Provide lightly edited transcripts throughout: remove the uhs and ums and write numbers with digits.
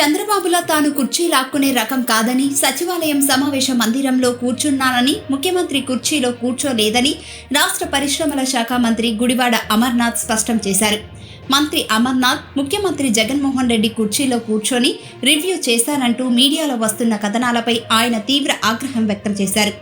చంద్రబాబులా తాను కుర్చీ లాక్కునే రకం కాదని, సచివాలయం సమావేశ మందిరంలో కూర్చున్నానని, ముఖ్యమంత్రి కుర్చీలో కూర్చోలేదని రాష్ట్ర పరిశ్రమల శాఖ మంత్రి గుడివాడ అమర్నాథ్ స్పష్టం చేశారు. మంత్రి అమర్నాథ్ ముఖ్యమంత్రి జగన్మోహన్ రెడ్డి కుర్చీలో కూర్చొని రివ్యూ చేశారంటూ మీడియాలో వస్తున్న కథనాలపై ఆయన తీవ్ర ఆగ్రహం వ్యక్తం చేశారు.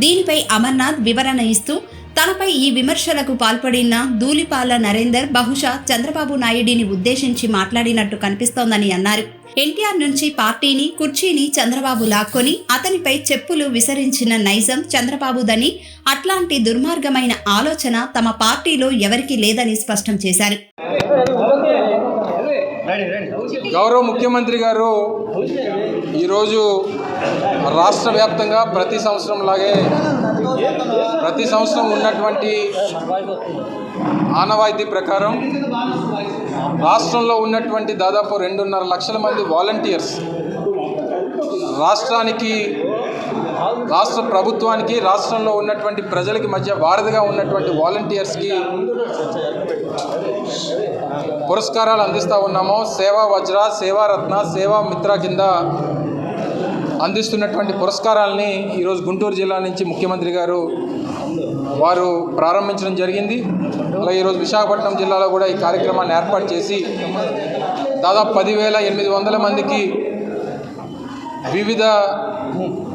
దీనిపై అమర్నాథ్ వివరణ ఇస్తూ తనపై ఈ విమర్శలకు పాల్పడిన ధూళిపాల నరేందర్ బహుశా చంద్రబాబు నాయుడిని ఉద్దేశించి మాట్లాడినట్టు కనిపిస్తోందని అన్నారు. ఎన్టీఆర్ నుంచి పార్టీని, కుర్చీని చంద్రబాబు లాక్కొని అతనిపై చెప్పులు విసరించిన నైజం చంద్రబాబుదని, అట్లాంటి దుర్మార్గమైన ఆలోచన తమ పార్టీలో ఎవరికీ లేదని స్పష్టం చేశారు. గౌరవ ముఖ్యమంత్రి గారు ఈరోజు రాష్ట్ర వ్యాప్తంగా ప్రతి సంవత్సరం ఉన్నటువంటి ఆనవాయితీ ప్రకారం రాష్ట్రంలో ఉన్నటువంటి దాదాపు 2.5 లక్షల మంది వాలంటీర్స్ రాష్ట్ర ప్రభుత్వానికి, రాష్ట్రంలో ఉన్నటువంటి ప్రజలకి మధ్య వారధిగా ఉన్నటువంటి వాలంటీర్స్కి పురస్కారాలు అందిస్తూ ఉన్నాము. సేవా వజ్ర, సేవా రత్న, సేవా మిత్ర కింద అందిస్తున్నటువంటి పురస్కారాలని ఈరోజు గుంటూరు జిల్లా నుంచి ముఖ్యమంత్రి గారు వారు ప్రారంభించడం జరిగింది. అలా ఈరోజు విశాఖపట్నం జిల్లాలో కూడా ఈ కార్యక్రమాన్ని ఏర్పాటు చేసి దాదాపు 10,800 మందికి వివిధ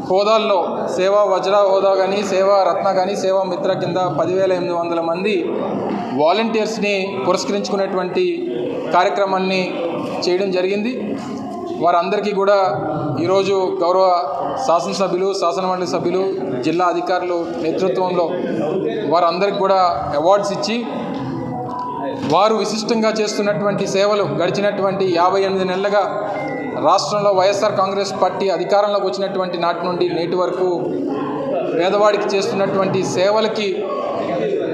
హోదాల్లో సేవా వజ్ర హోదా కానీ, సేవా రత్న కానీ, సేవా మిత్ర కింద 10,800 మంది వాలంటీర్స్ని పురస్కరించుకునేటువంటి కార్యక్రమాన్ని చేయడం జరిగింది. వారందరికీ కూడా ఈరోజు గౌరవ శాసనసభ్యులు, శాసనమండలి సభ్యులు, జిల్లా అధికారులు నేతృత్వంలో వారందరికీ కూడా అవార్డ్స్ ఇచ్చి వారు విశిష్టంగా చేస్తున్నటువంటి సేవలు గడిచినటువంటి 58 నెలలుగా రాష్ట్రంలో వైఎస్ఆర్ కాంగ్రెస్ పార్టీ అధికారంలోకి వచ్చినటువంటి నాటి నుండి నేటి వరకు పేదవాడికి చేస్తున్నటువంటి సేవలకి,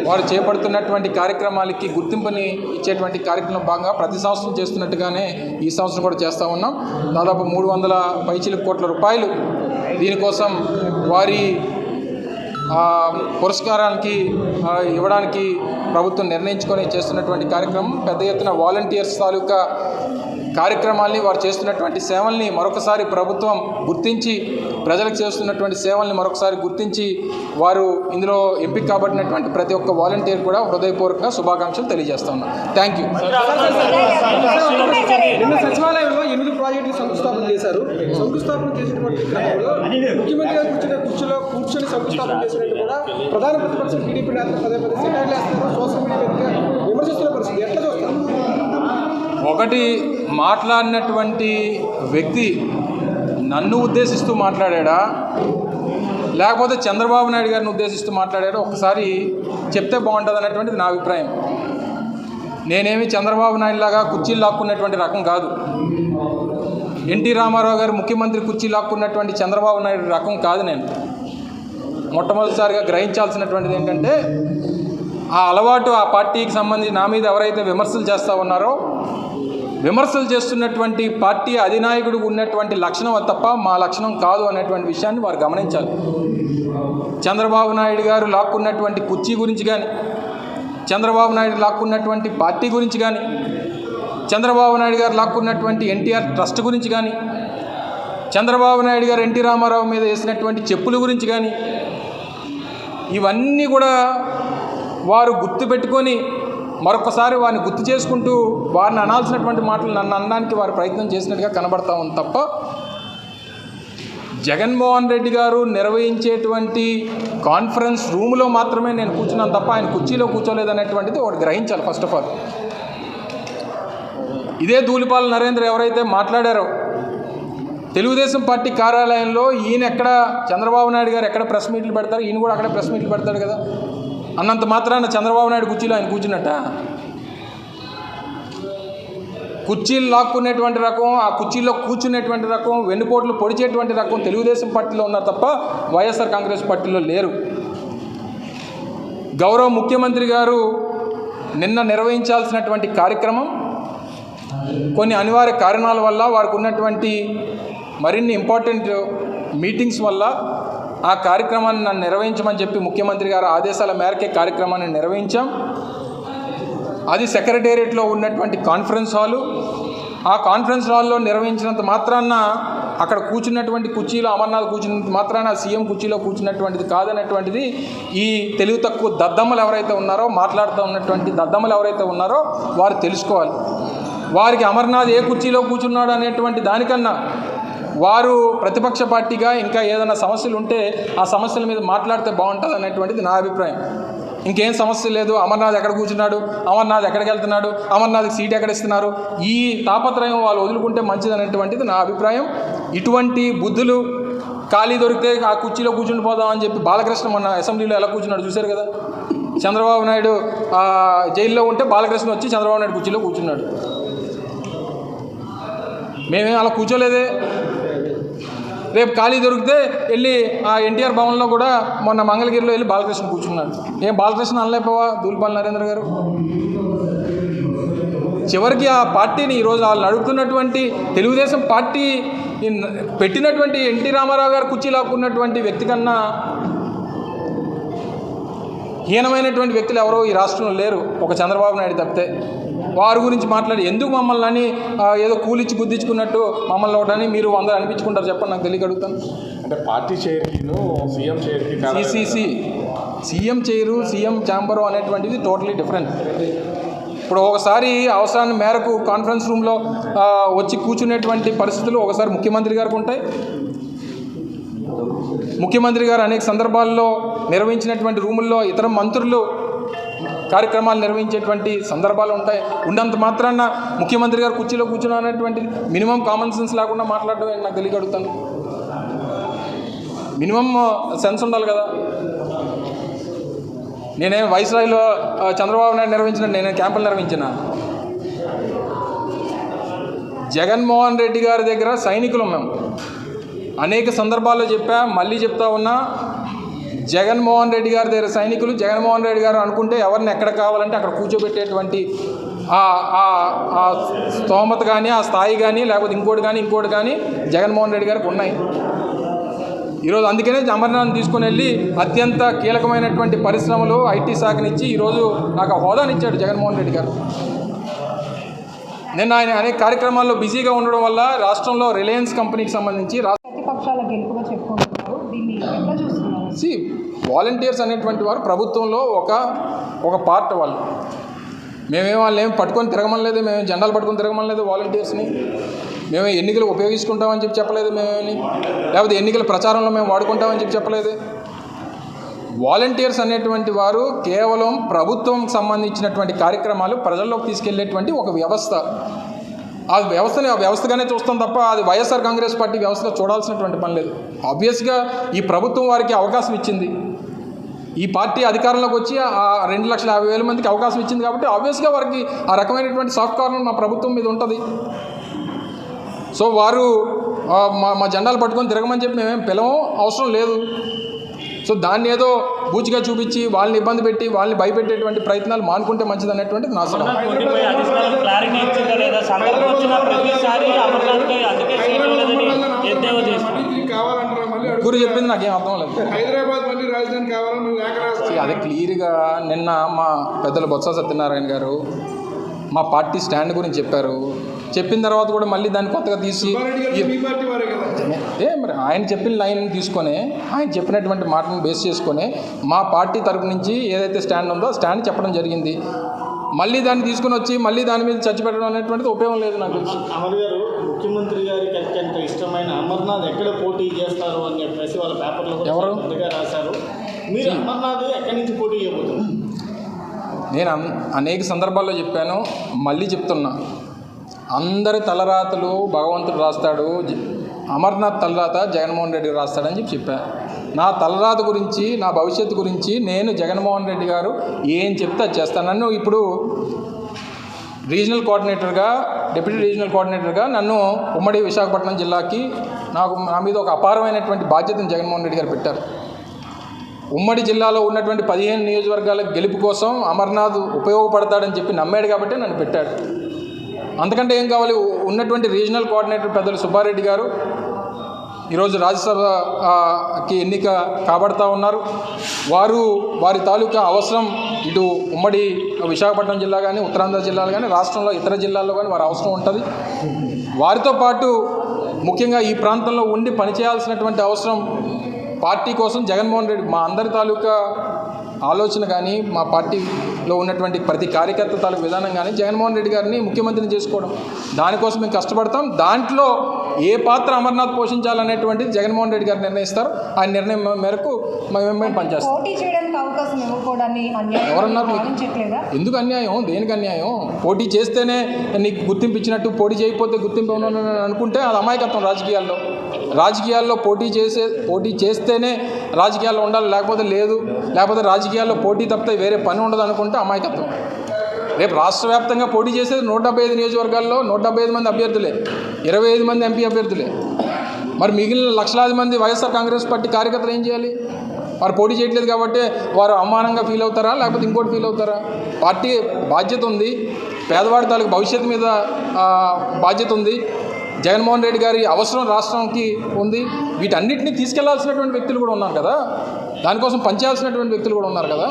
వారు చేపడుతున్నటువంటి కార్యక్రమాలకి గుర్తింపుని ఇచ్చేటువంటి కార్యక్రమం భాగంగా ప్రతి సంవత్సరం చేస్తున్నట్టుగానే ఈ సంవత్సరం కూడా చేస్తూ ఉన్నాం. దాదాపు 300 పైచిలకు కోట్ల రూపాయలు దీనికోసం వారి పురస్కారానికి ఇవ్వడానికి ప్రభుత్వం నిర్ణయించుకొని చేస్తున్నటువంటి కార్యక్రమం. పెద్ద ఎత్తున వాలంటీర్స్ తాలూకా కార్యక్రమాల్ని, వారు చేస్తున్నటువంటి సేవల్ని మరొకసారి ప్రభుత్వం గుర్తించి, ప్రజలకు చేస్తున్నటువంటి సేవల్ని మరొకసారి గుర్తించి వారు ఇందులో ఎంపిక కాబట్టినటువంటి ప్రతి ఒక్క వాలంటీర్ కూడా హృదయపూర్వకంగా శుభాకాంక్షలు తెలియజేస్తా ఉన్నాను. Thank you. సచివాలయంలో 8 ప్రాజెక్టులు శంకుస్థాపన చేశారు. శంకుస్థాపన చేసినటువంటి క్రమంలో ముఖ్యమంత్రి గారు కూర్చొని శంకుస్థాపన చేసినట్టు కూడా ప్రధాన ప్రతిపక్షం టీడీపీ నేతలు పదే సెటైర్లు వేస్తున్నారు. సోషల్ మీడియా వేదికగా విమర్శిస్తున్న పరిస్థితి ఎట్లా చూస్తారు? ఒకటి, మాట్లాడినటువంటి వ్యక్తి నన్ను ఉద్దేశిస్తూ మాట్లాడా లేకపోతే చంద్రబాబు నాయుడు గారిని ఉద్దేశిస్తూ మాట్లాడాడో ఒకసారి చెప్తే బాగుంటుంది అన్నటువంటిది నా అభిప్రాయం. నేనేమి చంద్రబాబు నాయుడు లాగా కుర్చీలు లాక్కున్నటువంటి రకం కాదు. ఎన్టీ రామారావు గారు ముఖ్యమంత్రి కుర్చీ లాక్కున్నటువంటి చంద్రబాబు నాయుడు రకం కాదు. నేను మొట్టమొదటిసారిగా గ్రహించాల్సినటువంటిది ఏంటంటే, ఆ అలవాటు ఆ పార్టీకి సంబంధించి నా మీద ఎవరైతే విమర్శలు చేస్తూ ఉన్నారో, విమర్శలు చేస్తున్నటువంటి పార్టీ అధినాయకుడు ఉన్నటువంటి లక్షణం తప్ప మా లక్షణం కాదు అనేటువంటి విషయాన్ని వారు గమనించాలి. చంద్రబాబు నాయుడు గారు లాక్కున్నటువంటి కుర్చీ గురించి కానీ, చంద్రబాబు నాయుడు లాక్కున్నటువంటి పార్టీ గురించి కానీ, చంద్రబాబు నాయుడు గారు లాక్కున్నటువంటి ఎన్టీఆర్ ట్రస్ట్ గురించి కానీ, చంద్రబాబు నాయుడు గారు ఎన్టీ రామారావు మీద వేసినటువంటి చెప్పుల గురించి కానీ, ఇవన్నీ కూడా వారు గుర్తుపెట్టుకొని మరొకసారి వారిని గుర్తు చేసుకుంటూ వారిని అనాల్సినటువంటి మాటలు నన్ను అనడానికి వారు ప్రయత్నం చేసినట్టుగా కనబడతా ఉంది తప్ప, జగన్మోహన్ రెడ్డి గారు నిర్వహించేటువంటి కాన్ఫరెన్స్ రూమ్లో మాత్రమే నేను కూర్చున్నాను తప్ప ఆయన కుర్చీలో కూర్చోలేదనేటువంటిది ఒకటి గ్రహించాలి. ఫస్ట్ ఆఫ్ ఆల్, ఇదే ధూళిపాల నరేంద్ర ఎవరైతే మాట్లాడారో, తెలుగుదేశం పార్టీ కార్యాలయంలో ఈయన ఎక్కడ, చంద్రబాబు నాయుడు గారు ఎక్కడ ప్రెస్ మీట్లు పెడతారు, ఈయన కూడా అక్కడే ప్రెస్ మీట్లు పెడతాడు కదా. అన్నంత మాత్రాన చంద్రబాబు నాయుడు కుర్చీలో ఆయన కూర్చున్నట్ట? కుర్చీలు లాక్కునేటువంటి రకం, ఆ కుర్చీలో కూర్చునేటువంటి రకం, వెన్నుపోట్లు పొడిచేటువంటి రకం తెలుగుదేశం పార్టీలో ఉన్నారు తప్ప వైఎస్ఆర్ కాంగ్రెస్ పార్టీలో లేరు. గౌరవ ముఖ్యమంత్రి గారు నిన్న నిర్వహించాల్సినటువంటి కార్యక్రమం కొన్ని అనివార్య కారణాల వల్ల, వారికి ఉన్నటువంటి మరిన్ని ఇంపార్టెంట్ మీటింగ్స్ వల్ల ఆ కార్యక్రమాన్ని నన్ను నిర్వహించమని చెప్పి ముఖ్యమంత్రి గారి ఆదేశాల మేరకే కార్యక్రమాన్ని నిర్వహించాం. అది సెక్రటేరియట్లో ఉన్నటువంటి కాన్ఫరెన్స్ హాలు. ఆ కాన్ఫరెన్స్ హాల్లో నిర్వహించినంత మాత్రాన అక్కడ కూర్చున్నటువంటి కుర్చీలో అమర్నాథ్ కూర్చున్నంత మాత్రాన సీఎం కుర్చీలో కూర్చున్నటువంటిది కాదనేటువంటిది ఈ తెలివి తక్కువ దద్దమ్మలు ఎవరైతే ఉన్నారో, మాట్లాడుతూ ఉన్నటువంటి దద్దమ్మలు ఎవరైతే ఉన్నారో వారు తెలుసుకోవాలి. వారికి అమర్నాథ్ ఏ కుర్చీలో కూర్చున్నాడు అనేటువంటి దానికన్నా వారు ప్రతిపక్ష పార్టీగా ఇంకా ఏదైనా సమస్యలు ఉంటే ఆ సమస్యల మీద మాట్లాడితే బాగుంటుంది అనేటువంటిది నా అభిప్రాయం. ఇంకేం సమస్య లేదు, అమర్నాథ్ ఎక్కడ కూర్చున్నాడు, అమర్నాథ్ ఎక్కడికి వెళ్తున్నాడు, అమర్నాథ్కి సీట్ ఎక్కడ ఇస్తున్నారు, ఈ తాపత్రయం వాళ్ళు వదులుకుంటే మంచిది అనేటువంటిది నా అభిప్రాయం. ఇటువంటి బుద్ధులు ఖాళీ దొరికితే ఆ కుర్చీలో కూర్చుని పోదాం అని చెప్పి బాలకృష్ణ మొన్న అసెంబ్లీలో ఎలా కూర్చున్నాడు చూశారు కదా. చంద్రబాబు నాయుడు జైల్లో ఉంటే బాలకృష్ణ వచ్చి చంద్రబాబు నాయుడు కుర్చీలో కూర్చున్నాడు. మేమేం అలా కూర్చోలేదే. రేపు ఖాళీ దొరికితే వెళ్ళి ఆ ఎన్టీఆర్ భవన్లో కూడా మొన్న మంగళగిరిలో వెళ్ళి బాలకృష్ణ కూర్చున్నాడు. ఏం బాలకృష్ణ అనలేకపోవా దూలిపాల నరేంద్ర గారు? చివరికి ఆ పార్టీని ఈరోజు వాళ్ళు నడుపుతున్నటువంటి తెలుగుదేశం పార్టీ పెట్టినటువంటి ఎన్టీ రామారావు గారు కుర్చీ లాక్కున్నటువంటి వ్యక్తి కన్నా హీనమైనటువంటి వ్యక్తులు ఎవరో ఈ రాష్ట్రంలో లేరు, ఒక చంద్రబాబు నాయుడు తప్పితే. వారి గురించి మాట్లాడి ఎందుకు మమ్మల్ని అని ఏదో కూలిచ్చి గుద్దించుకున్నట్టు మమ్మల్ని ఒకటని మీరు అందరూ అనిపించుకుంటారు చెప్పండి, నాకు తెలియక అడుగుతాను. అంటే పార్టీ చైర్ను సీఎం చైర్కి సిసిసి సీఎం చైరు సీఎం ఛాంబరు అనేటువంటిది టోటలీ డిఫరెంట్. ఇప్పుడు ఒకసారి అవసరాన్ని మేరకు కాన్ఫరెన్స్ రూమ్లో వచ్చి కూర్చునేటువంటి పరిస్థితులు ఒకసారి ముఖ్యమంత్రి గారికి ఉంటాయి. ముఖ్యమంత్రి గారు అనేక సందర్భాల్లో నిర్వహించినటువంటి రూముల్లో ఇతర మంత్రులు కార్యక్రమాలు నిర్వహించేటువంటి సందర్భాలు ఉంటాయి. ఉన్నంత మాత్రాన ముఖ్యమంత్రి గారు కుర్చీలో కూర్చున్నటువంటి మినిమం కామన్ సెన్స్ లేకుండా మాట్లాడడం నాకు తెలియక అడుగుతాను. మినిమం సెన్స్ ఉండాలి కదా. నేనేం వైస్రాయ్లో చంద్రబాబు నాయుడు నిర్వహించినట్టు నేనే క్యాంపులు నిర్వహించిన. జగన్మోహన్ రెడ్డి గారి దగ్గర సైనికులు మేము అనేక సందర్భాల్లో చెప్పా, మళ్ళీ చెప్తా ఉన్నా. జగన్మోహన్ రెడ్డి గారి దగ్గర సైనికులు, జగన్మోహన్ రెడ్డి గారు అనుకుంటే ఎవరిని ఎక్కడ కావాలంటే అక్కడ కూర్చోబెట్టేటువంటి ఆ స్తోమత కానీ, ఆ స్థాయి కానీ, లేకపోతే ఇంకోటి కానీ జగన్మోహన్ రెడ్డి గారికి ఉన్నాయి. ఈరోజు అందుకనే అమర్నాథ్ తీసుకుని వెళ్ళి అత్యంత కీలకమైనటువంటి పరిశ్రమలు, ఐటీ శాఖనిచ్చి ఈరోజు నాకు ఆ హోదానిచ్చాడు జగన్మోహన్ రెడ్డి గారు. నిన్న ఆయన అనేక కార్యక్రమాల్లో బిజీగా ఉండడం వల్ల రాష్ట్రంలో రిలయన్స్ కంపెనీకి సంబంధించి ప్రతిపక్షాల గెలుపుగా చెప్పుకుంటున్నారు. దీన్ని ఎట్లా చూస్తున్నారు? వాలంటీర్స్ అనేటువంటి వారు ప్రభుత్వంలో ఒక పార్ట్. వాళ్ళు వాళ్ళు ఏం పట్టుకొని తిరగమనలేదు, మేము జెండాలు పట్టుకొని తిరగమనలేదు. వాలంటీర్స్ని మేము ఎన్నికలు ఉపయోగించుకుంటామని చెప్పలేదు మేమేమి, లేకపోతే ఎన్నికల ప్రచారంలో మేము వాడుకుంటామని చెప్పలేదు. వాలంటీర్స్ అనేటువంటి వారు కేవలం ప్రభుత్వం సంబంధించినటువంటి కార్యక్రమాలు ప్రజల్లోకి తీసుకెళ్లేటువంటి ఒక వ్యవస్థ. ఆ వ్యవస్థగానే చూస్తాం తప్ప అది వైఎస్ఆర్ కాంగ్రెస్ పార్టీ వ్యవస్థగా చూడాల్సినటువంటి పని లేదు. ఆబ్వియస్గా ఈ ప్రభుత్వం వారికి అవకాశం ఇచ్చింది. ఈ పార్టీ అధికారంలోకి వచ్చి ఆ 2,50,000 మందికి అవకాశం ఇచ్చింది కాబట్టి ఆబ్వియస్గా వారికి ఆ రకమైనటువంటి సాఫ్ట్ కార్నర్ మా ప్రభుత్వం మీద ఉంటుంది. సో వారు మా జెండాలు పట్టుకొని తిరగమని చెప్పి మేమేం పిలవం, అవసరం లేదు. సో దాన్ని ఏదో బూచిగా చూపించి వాళ్ళని ఇబ్బంది పెట్టి వాళ్ళని భయపెట్టేటువంటి ప్రయత్నాలు మానుకుంటే మంచిది అనేటువంటిది నా సలహా. గురు చెప్పింది నాకేం అర్థం లేదు. అదే క్లియర్గా నిన్న మా పెద్దలు బొత్స సత్యనారాయణ గారు మా పార్టీ స్టాండ్ గురించి చెప్పారు. చెప్పిన తర్వాత కూడా మళ్ళీ దాన్ని కొత్తగా తీసి మరి ఆయన చెప్పిన లైన్ తీసుకొని ఆయన చెప్పినటువంటి మాటను బేస్ చేసుకొని మా పార్టీ తరపు నుంచి ఏదైతే స్టాండ్ ఉందో స్టాండ్ చెప్పడం జరిగింది. మళ్ళీ దాన్ని తీసుకొని వచ్చి మళ్ళీ దాని మీద చర్చ పెట్టడం అనేటువంటిది ఉపయోగం లేదు నాకు తెలిసి. అమర్ గారు ముఖ్యమంత్రి గారికి అత్యంత ఇష్టమైన అమర్నాథ్ ఎక్కడ పోటీ చేస్తారు అని చెప్పేసి వాళ్ళ పేపర్లో ఎవరు రాశారు. మీరు అమర్నాథ్ ఎక్కడి నుంచి పోటీ చేయబోతున్నారు? నేను అనేక సందర్భాల్లో చెప్పాను, మళ్ళీ చెప్తున్నా. అందరి తలరాతలు భగవంతుడు రాస్తాడు, అమర్నాథ్ తలరాత జగన్మోహన్ రెడ్డి రాస్తాడని చెప్పాను. నా తలరాత గురించి, నా భవిష్యత్తు గురించి నేను జగన్మోహన్ రెడ్డి గారు ఏం చెప్తే అది చేస్తాను. నన్ను ఇప్పుడు రీజనల్ కోఆర్డినేటర్గా, డిప్యూటీ రీజనల్ కోఆర్డినేటర్గా నన్ను ఉమ్మడి విశాఖపట్నం జిల్లాకి నా మీద ఒక అపారమైనటువంటి బాధ్యతను జగన్మోహన్ రెడ్డి గారు పెట్టారు. ఉమ్మడి జిల్లాలో ఉన్నటువంటి 15 నియోజకవర్గాల గెలుపు కోసం అమర్నాథ్ ఉపయోగపడతాడని చెప్పి నమ్మాడు కాబట్టి నన్ను పెట్టాడు. అంతకంటే ఏం కావాలి? ఉన్నటువంటి రీజనల్ కోఆర్డినేటర్ పెద్దలు సుబ్బారెడ్డి గారు ఈరోజు రాజ్యసభకి ఎన్నిక కాబడతా ఉన్నారు. వారి తాలూకా అవసరం ఇటు ఉమ్మడి విశాఖపట్నం జిల్లా కానీ ఉత్తరాంధ్ర జిల్లాలు కానీ రాష్ట్రంలో ఇతర జిల్లాల్లో కానీ వారి అవసరం ఉంటుంది. వారితో పాటు ముఖ్యంగా ఈ ప్రాంతంలో ఉండి పనిచేయాల్సినటువంటి అవసరం పార్టీ కోసం జగన్మోహన్ రెడ్డి మా అందరి తాలూకా ఆలోచన కానీ మా పార్టీలో ఉన్నటువంటి ప్రతి కార్యకర్త తాలూకు విధానం కానీ జగన్మోహన్ రెడ్డి గారిని ముఖ్యమంత్రిని చేసుకోవడం. దానికోసం మేము కష్టపడతాం. దాంట్లో ఏ పాత్ర అమర్నాథ్ పోషించాలనేటువంటిది జగన్మోహన్ రెడ్డి గారు నిర్ణయిస్తారు. ఆ నిర్ణయం మేరకు మేము పనిచేస్తాం. పోటీ చేయడానికి అవకాశం ఇవ్వకూడదని ఎవరన్నారు? భావించట్లేదా? ఎందుకు అన్యాయం? దేనికి అన్యాయం? పోటీ చేస్తేనే నీకు గుర్తింపు ఇచ్చినట్టు, పోటీ చేయకపోతే గుర్తింపు ఇవ్వను అనుకుంటే అది అమాయకత్వం. రాజకీయాల్లో పోటీ చేస్తేనే రాజకీయాల్లో ఉండాలి, లేకపోతే లేదు, లేకపోతే రాజకీయాల్లో పోటీ తప్పితే వేరే పని ఉండదు అనుకుంటే అమాయకత్వం. రేపు రాష్ట్ర వ్యాప్తంగా పోటీ చేసేది 175 నియోజకవర్గాల్లో 175 మంది అభ్యర్థులే, 25 మంది ఎంపీ అభ్యర్థులే. మరి మిగిలిన లక్షలాది మంది వైఎస్ఆర్ కాంగ్రెస్ పార్టీ కార్యకర్తలు ఏం చేయాలి? వారు పోటీ చేయట్లేదు కాబట్టి వారు అవమానంగా ఫీల్ అవుతారా, లేకపోతే ఇంకోటి ఫీల్ అవుతారా? పార్టీ బాధ్యత ఉంది, పేదవాడి తాలూకు భవిష్యత్తు మీద బాధ్యత ఉంది, జగన్మోహన్ రెడ్డి గారి అవసరం రాష్ట్రానికి ఉంది. వీటన్నిటిని తీసుకెళ్లాల్సినటువంటి వ్యక్తులు కూడా ఉన్నారు కదా, దానికోసం పనిచేయాల్సినటువంటి వ్యక్తులు కూడా ఉన్నారు కదా.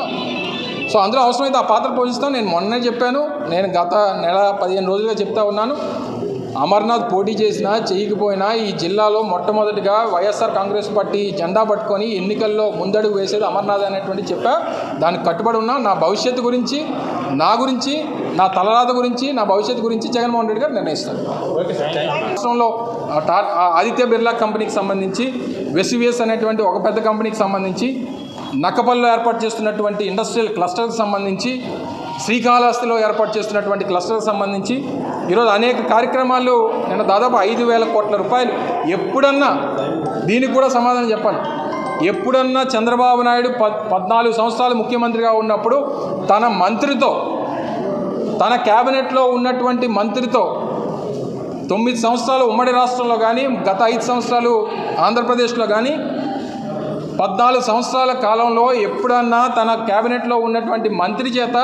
సో అందులో అవసరమైతే ఆ పాత్ర పోషిస్తాం. నేను మొన్నే చెప్పాను, నేను గత నెల 15 రోజులుగా చెప్తా ఉన్నాను, అమర్నాథ్ పోటీ చేసినా చేయకపోయినా ఈ జిల్లాలో మొట్టమొదటిగా వైఎస్ఆర్ కాంగ్రెస్ పార్టీ జెండా పట్టుకొని ఎన్నికల్లో ముందడుగు వేసేది అమర్నాథ్ అనేటువంటి చెప్పా. దానికి కట్టుబడి ఉన్నా. నా భవిష్యత్తు గురించి, నా తలరాత గురించి, నా భవిష్యత్తు గురించి జగన్మోహన్ రెడ్డి గారు నిర్ణయిస్తారు. రాష్ట్రంలో ఆదిత్య బిర్లా కంపెనీకి సంబంధించి, వెసివిఎస్ అనేటువంటి ఒక పెద్ద కంపెనీకి సంబంధించి, నక్కపల్లిలో ఏర్పాటు చేస్తున్నటువంటి ఇండస్ట్రియల్ క్లస్టర్కి సంబంధించి, శ్రీకాళహస్తిలో ఏర్పాటు చేస్తున్నటువంటి క్లస్టర్కి సంబంధించి ఈరోజు అనేక కార్యక్రమాలు, నేను దాదాపు 5,000 కోట్ల రూపాయలు. ఎప్పుడన్నా దీనికి కూడా సమాధానం చెప్పాలి. ఎప్పుడన్నా చంద్రబాబు నాయుడు 14 సంవత్సరాలు ముఖ్యమంత్రిగా ఉన్నప్పుడు తన మంత్రితో, తన క్యాబినెట్లో ఉన్నటువంటి మంత్రితో 9 సంవత్సరాలు ఉమ్మడి రాష్ట్రంలో కానీ, గత 5 సంవత్సరాలు ఆంధ్రప్రదేశ్లో కానీ, 14 సంవత్సరాల కాలంలో ఎప్పుడన్నా తన క్యాబినెట్లో ఉన్నటువంటి మంత్రి చేత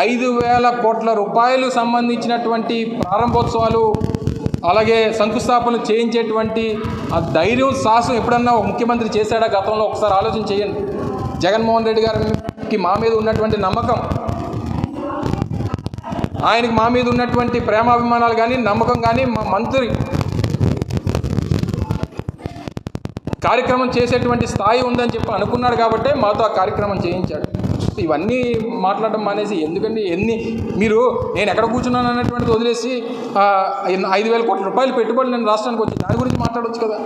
5,000 కోట్ల రూపాయలు సంబంధించినటువంటి ప్రారంభోత్సవాలు, అలాగే శంకుస్థాపనలు చేయించేటువంటి ఆ ధైర్యం, సాహసం ఎప్పుడన్నా ఒక ముఖ్యమంత్రి చేశాడా గతంలో? ఒకసారి ఆలోచన చేయండి. జగన్మోహన్ రెడ్డి గారికి మా మీద ఉన్నటువంటి నమ్మకం, ఆయనకి మా మీద ఉన్నటువంటి ప్రేమాభిమానాలు కానీ, నమ్మకం కానీ, మా మంత్రి కార్యక్రమం చేసేటువంటి స్థాయి ఉందని చెప్పి అనుకున్నాడు కాబట్టి మాతో ఆ కార్యక్రమం చేయించాడు. ఇవన్నీ మాట్లాడడం మానేసి ఎందుకండి మీరు నేను ఎక్కడ కూర్చున్నాను అన్నటువంటిది వదిలేసి 5,000 కోట్ల రూపాయలు పెట్టుబడి నేను రాష్ట్రానికి వచ్చి దాని గురించి మాట్లాడవచ్చు కదా.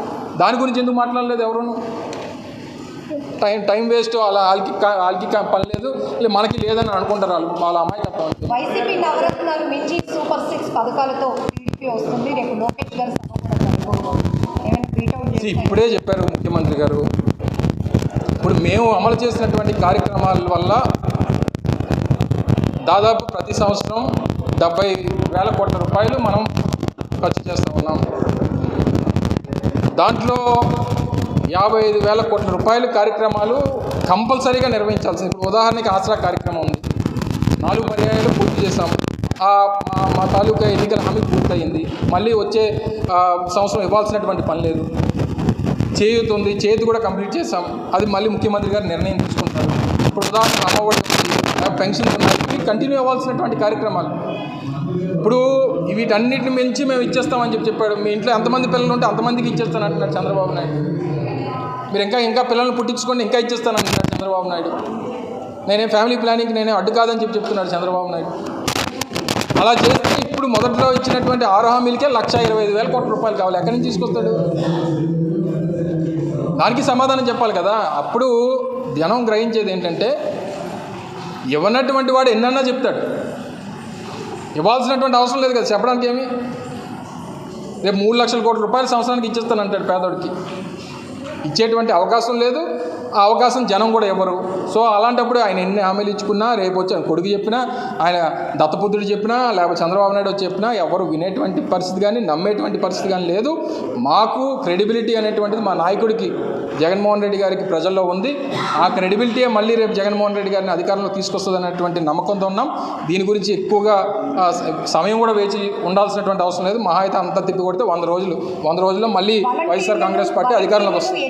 దాని గురించి ఎందుకు మాట్లాడలేదు ఎవరును? Time waste. వాళ్ళకి పని లేదు, మనకి లేదని అనుకుంటారు వాళ్ళ అమాయకత్వం. వైసీపీ నవరత్నాలు మించి సూపర్ 6 పథకాలతో టీడీపీ వస్తుంది. రేపు లోకేష్ గారు ఇప్పుడే చెప్పారు ముఖ్యమంత్రి గారు. ఇప్పుడు మేము అమలు చేసినటువంటి కార్యక్రమాల వల్ల దాదాపు ప్రతి సంవత్సరం 70,000 కోట్ల రూపాయలు మనం ఖర్చు చేస్తూ ఉన్నాం. దాంట్లో 55,000 కోట్ల రూపాయలు కార్యక్రమాలు కంపల్సరీగా నిర్వహించాల్సింది. ఇప్పుడు ఉదాహరణకి ఆసరా కార్యక్రమం ఉంది, 4 పర్యాయాలు పూర్తి చేశాము. మా తాలూకా ఎన్నికల హామీ పూర్తయింది. మళ్ళీ వచ్చే సంవత్సరం ఇవ్వాల్సినటువంటి పని లేదు. చేయూత ఉంది, చేతి కూడా కంప్లీట్ చేశాం. అది మళ్ళీ ముఖ్యమంత్రి గారు నిర్ణయం తీసుకుంటారు. ఇప్పుడు ఉదాహరణ అమ్మఒడి ఉంది, పెన్షన్ ఉన్నాయి, ఇవి కంటిన్యూ అవ్వాల్సినటువంటి కార్యక్రమాలు. ఇప్పుడు వీటన్నిటిని మించి మేము ఇచ్చేస్తామని చెప్పాడు. మీ ఇంట్లో ఎంతమంది పిల్లలు ఉంటే అంతమందికి ఇచ్చేస్తాను అంటున్నాడు చంద్రబాబు నాయుడు. మీరు ఇంకా పిల్లల్ని పుట్టించుకోండి, ఇంకా ఇచ్చేస్తాను అంటున్నాడు చంద్రబాబు నాయుడు. నేనే ఫ్యామిలీ ప్లానింగ్కి నేనే అడ్డు కాదని చెప్తున్నాడు చంద్రబాబు నాయుడు. అలా చేస్తే ఇప్పుడు మొదట్లో ఇచ్చినటువంటి 6 హామీలకే 1,25,000 కోట్ల రూపాయలు కావాలి. ఎక్కడి నుంచి తీసుకొస్తాడు? దానికి సమాధానం చెప్పాలి కదా. అప్పుడు జనం గ్రహించేది ఏంటంటే, ఇవ్వనటువంటి వాడు ఎన్నన్నా చెప్తాడు, ఇవ్వాల్సినటువంటి అవసరం లేదు కదా చెప్పడానికి. ఏమి రేపు 3 లక్షల కోట్ల రూపాయలు సంవత్సరానికి ఇచ్చేస్తానంటాడు పేదోడికి. ఇచ్చేటువంటి అవకాశం లేదు, ఆ అవకాశం జనం కూడా ఇవ్వరు. సో అలాంటప్పుడు ఆయన ఎన్ని హామీలు ఇచ్చుకున్నా, రేపు వచ్చి ఆయన కొడుకు చెప్పినా, ఆయన దత్తపుత్రుడు చెప్పినా, లేకపోతే చంద్రబాబు నాయుడు వచ్చి చెప్పినా ఎవరు వినేటువంటి పరిస్థితి కానీ, నమ్మేటువంటి పరిస్థితి కానీ లేదు. మాకు క్రెడిబిలిటీ అనేటువంటిది మా నాయకుడికి జగన్మోహన్ రెడ్డి గారికి ప్రజల్లో ఉంది. ఆ క్రెడిబిలిటీయే మళ్ళీ రేపు జగన్మోహన్ రెడ్డి గారిని అధికారంలో తీసుకొస్తుంది అనేటువంటి నమ్మకంతో ఉన్నాం. దీని గురించి ఎక్కువగా సమయం కూడా వేచి ఉండాల్సినటువంటి అవసరం లేదు. మహా అయితే అంతా తిప్పి కొడితే 100 రోజుల్లో మళ్ళీ వైఎస్ఆర్ కాంగ్రెస్ పార్టీ అధికారంలోకి వస్తుంది.